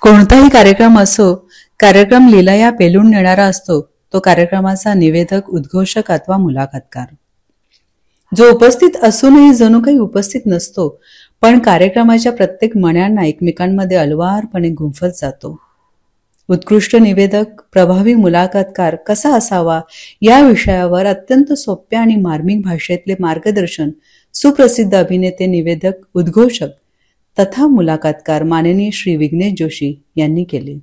कोणताही कार्यक्रम असो, कार्यक्रम लीलया पेलून नेणारा असतो तो कार्यक्रमाचा निवेदक, उद्घोषक अथवा मुलाखतकार. जो उपस्थित असूनही जणू काही उपस्थित नसतो, पण कार्यक्रमाच्या प्रत्येक मण्यांना एकमेकांमध्ये अलवारपणे गुंफत जातो. उत्कृष्ट निवेदक, प्रभावी मुलाखतकार कसा असावा या विषयावर अत्यंत सोप्या आणि मार्मिक भाषेतले मार्गदर्शन सुप्रसिद्ध अभिनेते, निवेदक, उद्घोषक तथा मुलाखतकार माननीय श्री विघ्नेश जोशी यांनी केले.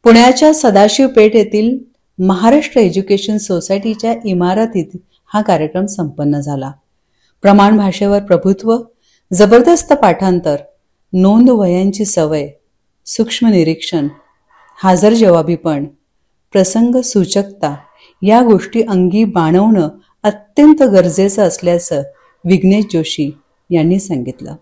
पुण्याच्या सदाशिव पेठ येथील महाराष्ट्र एज्युकेशन सोसायटीच्या इमारतीत हा कार्यक्रम संपन्न झाला. प्रमाण भाषेवर प्रभुत्व, जबरदस्त पाठांतर, नोंद वह्यांची सवय, सूक्ष्म निरीक्षण, हजर जवाबीपण, प्रसंग सूचकता या गोष्टी अंगी बाणवणं अत्यंत गरजेचं असल्याचं विघ्नेश जोशी यांनी सांगितलं.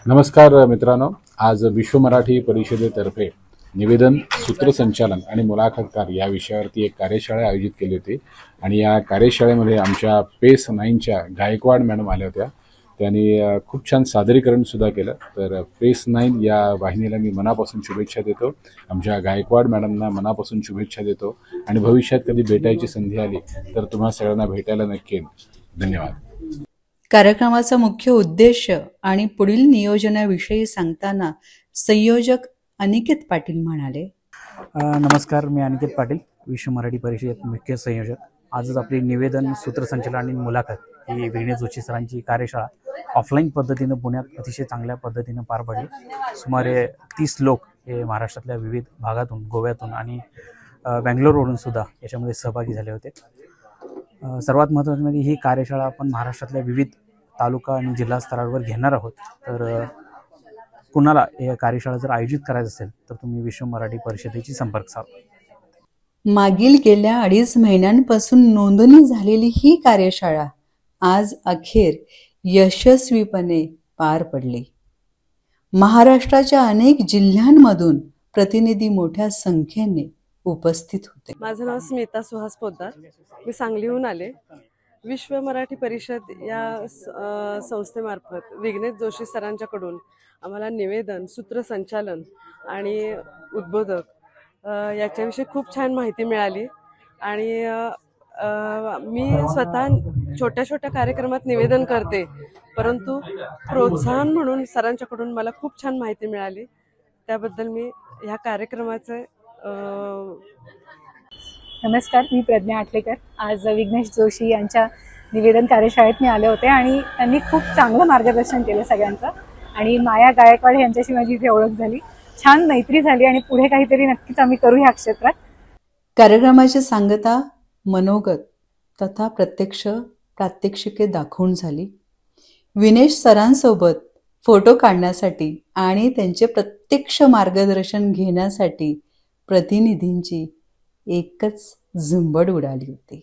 नमस्कार मित्रांनो, आज विश्व मराठी परिषदेतर्फे निवेदन, सूत्रसंचालन आणि मुलाखतकार या विषयावरती एक कार्यशाळा आयोजित केली होती आणि या कार्यशाळेमध्ये आमच्या पेस 9च्या गायकवाड मॅडम आल्या होत्या. त्यांनी खूप छान सादरीकरण सुद्धा केलं. तर पेस 9 या वाहिनीला मी मनापासून शुभेच्छा देतो. आमच्या गायकवाड मॅडमना मनापासून शुभेच्छा देतो आणि भविष्यात कधी भेटायची संधी आली तर तुम्हा सगळ्यांना भेटायला नक्की येईन. धन्यवाद. कार्यक्रमाचा मुख्य उद्देश आणि पुढील नियोजनाविषयी सांगताना संयोजक अनिकेत पाटील म्हणाले. नमस्कार, मी अनिकेत पाटील, विश्व मराठी परिषदेत मुख्य संयोजक. आजच आपली निवेदन, सूत्रसंचालन आणि मुलाखत ही विघ्नेश जोशी सरांची कार्यशाळा ऑफलाईन पद्धतीनं पुण्यात अतिशय चांगल्या पद्धतीनं पार पडली. सुमारे 30 लोक हे महाराष्ट्रातल्या विविध भागातून, गोव्यातून आणि बँगलोरवरून सुद्धा याच्यामध्ये सहभागी झाले होते. सर्वात महत्त्वाचं म्हणजे ही कार्यशाळा आपण महाराष्ट्रातल्या विविध तालुका आणि जिल्हा स्तरावर घेणार आहोत. तर कुणाला या कार्यशाळा जर आयोजित करायचं असेल तर तुम्ही विश्व मराठी परिषदेची संपर्क साधा. मागील गेल्या 2.5 महिन्यांपासून नोंदणी झालेली ही कार्यशाळा आज अखेर यशस्वीपणे पार पडली. महाराष्ट्राच्या अनेक जिल्ह्यांमधून प्रतिनिधी मोठ्या संख्येने उपस्थित होते. माझं नाव स्मिता सुहास पोद्दार, मी सांगलीहून आले. विश्व मराठी परिषद या संस्थेमार्फत विघ्नेश जोशी सरांच्याकडून आम्हाला निवेदन, सूत्रसंचालन आणि उद्बोधक याच्याविषयी खूप छान माहिती मिळाली आणि मी स्वतः छोट्या छोट्या कार्यक्रमात निवेदन करते, परंतु प्रोत्साहन म्हणून सरांच्याकडून मला खूप छान माहिती मिळाली. त्याबद्दल मी ह्या कार्यक्रमाचं नमस्कार, मी प्रज्ञा आटलेकर. आज विघ्नेश जोशी यांच्या निवेदन कार्यशाळेत मी आले होते आणि त्यांनी खूप चांगलं मार्गदर्शन केलं सगळ्यांचं. आणि माया गायकवाड यांच्याशी माझी इथे ओळख झाली, छान मैत्री झाली आणि पुढे काहीतरी नक्कीच आम्ही करू ह्या क्षेत्रात. कार्यक्रमाची सांगता, मनोगत तथा प्रत्यक्ष प्रात्यक्षिके दाखवून झाली. विघ्नेश सरांसोबत फोटो काढण्यासाठी आणि त्यांचे प्रत्यक्ष मार्गदर्शन घेण्यासाठी प्रतिनिधींची एकच झुंबड उडाली होती.